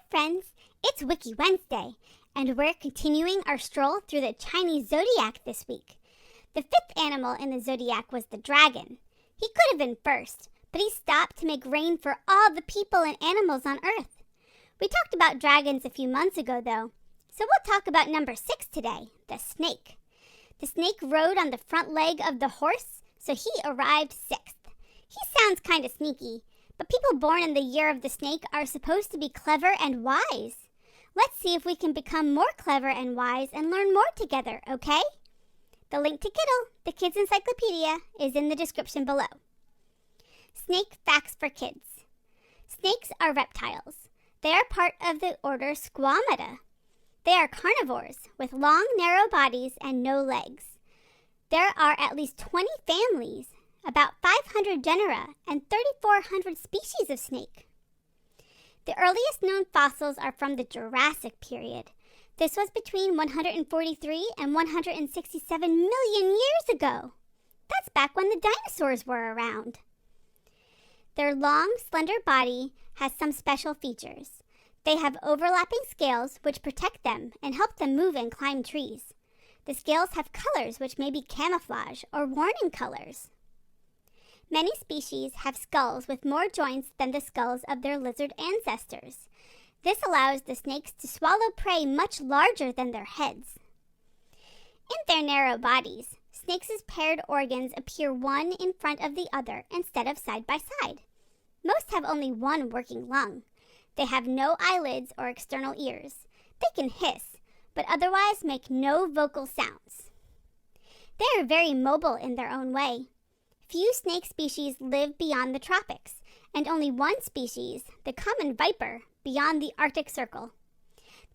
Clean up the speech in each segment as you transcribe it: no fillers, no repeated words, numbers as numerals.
friends, it's Wiki Wednesday, and we're continuing our stroll through the Chinese Zodiac this week. The fifth animal in the Zodiac was the dragon. He could have been first, but he stopped to make rain for all the people and animals on Earth. We talked about dragons a few months ago, though, so we'll talk about number 6 today, the snake. The snake rode on the front leg of the horse, so he arrived 6th. He sounds kind of sneaky, but people born in the year of the snake are supposed to be clever and wise. Let's see if we can become more clever and wise and learn more together, okay? The link to Kittle, the Kids Encyclopedia, is in the description below. Snake facts for kids. Snakes are reptiles. They are part of the order Squamata. They are carnivores with long, narrow bodies and no legs. There are at least 20 families, about 500 genera, and 3,400 species of snake. The earliest known fossils are from the Jurassic period. This was between 143 and 167 million years ago. That's back when the dinosaurs were around. Their long, slender body has some special features. They have overlapping scales which protect them and help them move and climb trees. The scales have colors which may be camouflage or warning colors. Many species have skulls with more joints than the skulls of their lizard ancestors. This allows the snakes to swallow prey much larger than their heads. In their narrow bodies, snakes' paired organs appear one in front of the other instead of side by side. Most have only one working lung. They have no eyelids or external ears. They can hiss, but otherwise make no vocal sounds. They are very mobile in their own way. Few snake species live beyond the tropics, and only one species, the common viper, beyond the Arctic Circle.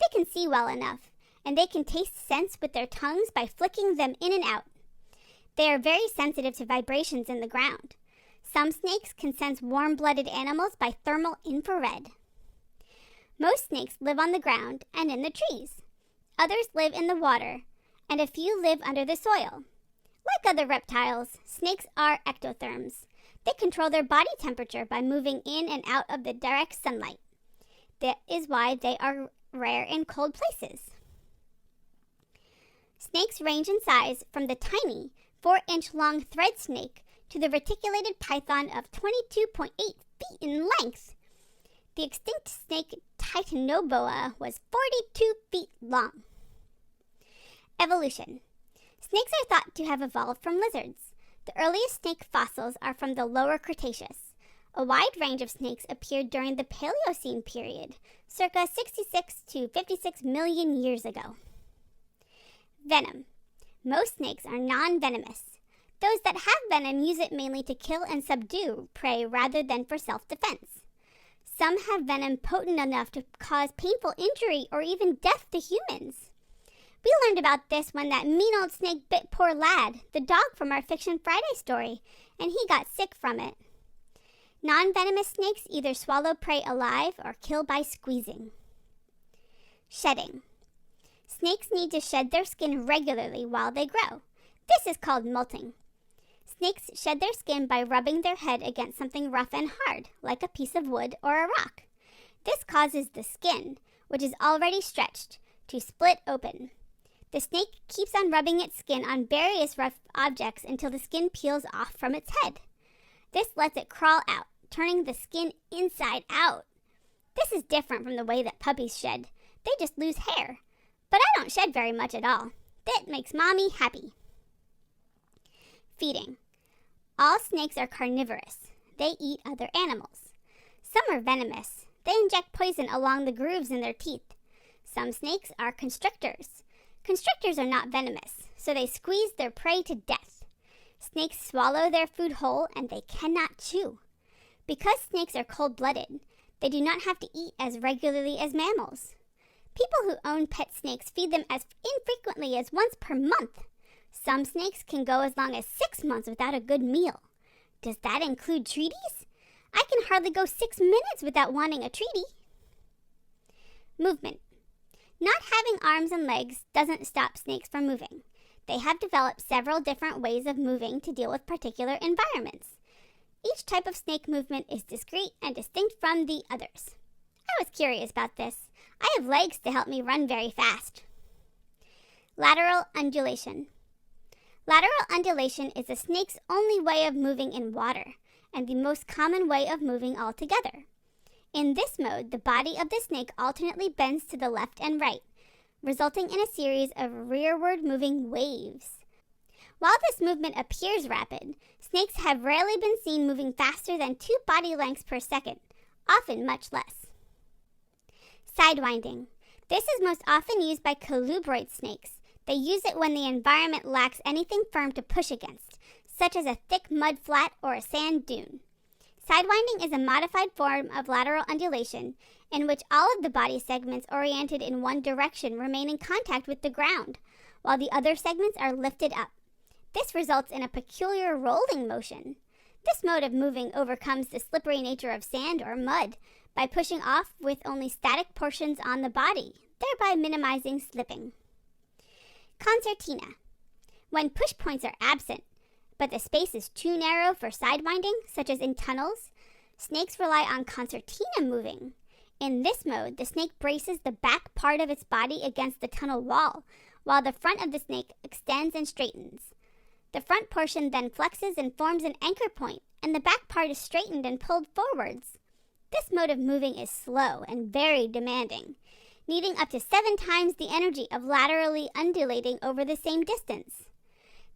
They can see well enough, and they can taste scents with their tongues by flicking them in and out. They are very sensitive to vibrations in the ground. Some snakes can sense warm-blooded animals by thermal infrared. Most snakes live on the ground and in the trees. Others live in the water, and a few live under the soil. Like other reptiles, snakes are ectotherms. They control their body temperature by moving in and out of the direct sunlight. That is why they are rare in cold places. Snakes range in size from the tiny 4-inch long thread snake to the reticulated python of 22.8 feet in length. The extinct snake Titanoboa was 42 feet long. Evolution. Snakes are thought to have evolved from lizards. The earliest snake fossils are from the Lower Cretaceous. A wide range of snakes appeared during the Paleocene period, circa 66 to 56 million years ago. Venom. Most snakes are non-venomous. Those that have venom use it mainly to kill and subdue prey rather than for self-defense. Some have venom potent enough to cause painful injury or even death to humans. We learned about this when that mean old snake bit poor Lad, the dog from our Fiction Friday story, and he got sick from it. Non-venomous snakes either swallow prey alive or kill by squeezing. Shedding. Snakes need to shed their skin regularly while they grow. This is called molting. Snakes shed their skin by rubbing their head against something rough and hard, like a piece of wood or a rock. This causes the skin, which is already stretched, to split open. The snake keeps on rubbing its skin on various rough objects until the skin peels off from its head. This lets it crawl out, turning the skin inside out. This is different from the way that puppies shed. They just lose hair. But I don't shed very much at all. That makes Mommy happy. Feeding. All snakes are carnivorous. They eat other animals. Some are venomous. They inject poison along the grooves in their teeth. Some snakes are constrictors. Constrictors are not venomous, so they squeeze their prey to death. Snakes swallow their food whole and they cannot chew. Because snakes are cold-blooded, they do not have to eat as regularly as mammals. People who own pet snakes feed them as infrequently as once per month. Some snakes can go as long as 6 months without a good meal. Does that include treaties? I can hardly go 6 minutes without wanting a treaty. Movement. Not having arms and legs doesn't stop snakes from moving. They have developed several different ways of moving to deal with particular environments. Each type of snake movement is discrete and distinct from the others. I was curious about this. I have legs to help me run very fast. Lateral undulation. Lateral undulation is a snake's only way of moving in water, and the most common way of moving altogether. In this mode, the body of the snake alternately bends to the left and right, resulting in a series of rearward moving waves. While this movement appears rapid, snakes have rarely been seen moving faster than 2 body lengths per second, often much less. Sidewinding. This is most often used by colubroid snakes. They use it when the environment lacks anything firm to push against, such as a thick mud flat or a sand dune. Sidewinding is a modified form of lateral undulation in which all of the body segments oriented in one direction remain in contact with the ground, while the other segments are lifted up. This results in a peculiar rolling motion. This mode of moving overcomes the slippery nature of sand or mud by pushing off with only static portions on the body, thereby minimizing slipping. Concertina. When push points are absent, but the space is too narrow for sidewinding, such as in tunnels, snakes rely on concertina moving. In this mode, the snake braces the back part of its body against the tunnel wall, while the front of the snake extends and straightens. The front portion then flexes and forms an anchor point, and the back part is straightened and pulled forwards. This mode of moving is slow and very demanding, needing up to 7 times the energy of laterally undulating over the same distance.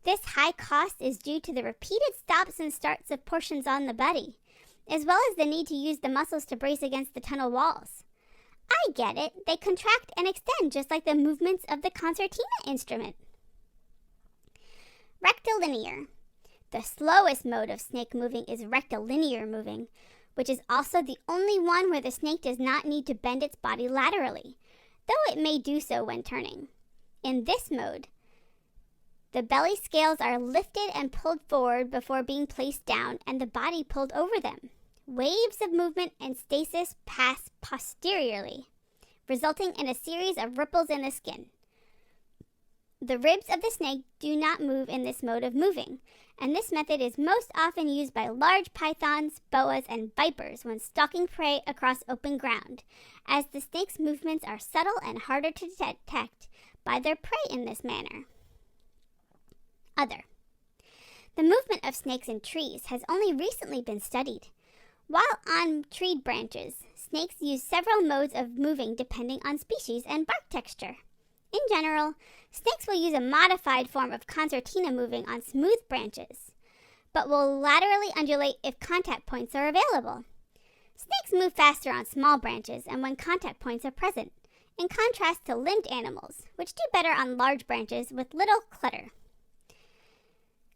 This high cost is due to the repeated stops and starts of portions on the body, as well as the need to use the muscles to brace against the tunnel walls. I get it. They contract and extend just like the movements of the concertina instrument. Rectilinear. The slowest mode of snake moving is rectilinear moving, which is also the only one where the snake does not need to bend its body laterally, though it may do so when turning. In this mode, the belly scales are lifted and pulled forward before being placed down and the body pulled over them. Waves of movement and stasis pass posteriorly, resulting in a series of ripples in the skin. The ribs of the snake do not move in this mode of moving, and this method is most often used by large pythons, boas, and vipers when stalking prey across open ground, as the snake's movements are subtle and harder to detect by their prey in this manner. Other. The movement of snakes in trees has only recently been studied. While on tree branches, snakes use several modes of moving depending on species and bark texture. In general, snakes will use a modified form of concertina moving on smooth branches, but will laterally undulate if contact points are available. Snakes move faster on small branches and when contact points are present, in contrast to limbed animals, which do better on large branches with little clutter.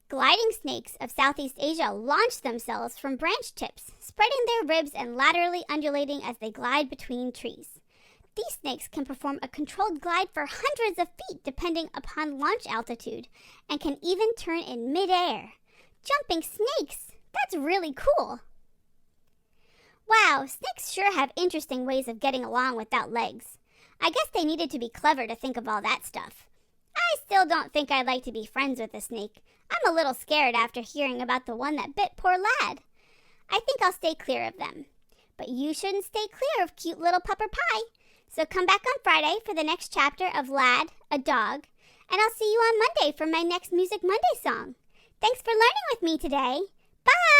Gliding snakes of Southeast Asia launch themselves from branch tips, spreading their ribs and laterally undulating as they glide between trees. These snakes can perform a controlled glide for hundreds of feet depending upon launch altitude, and can even turn in midair. Jumping snakes! That's really cool! Wow, snakes sure have interesting ways of getting along without legs. I guess they needed to be clever to think of all that stuff. I still don't think I'd like to be friends with a snake. I'm a little scared after hearing about the one that bit poor Lad. I think I'll stay clear of them. But you shouldn't stay clear of cute little Pupper Pie. So come back on Friday for the next chapter of Lad, a Dog, and I'll see you on Monday for my next Music Monday song. Thanks for learning with me today. Bye!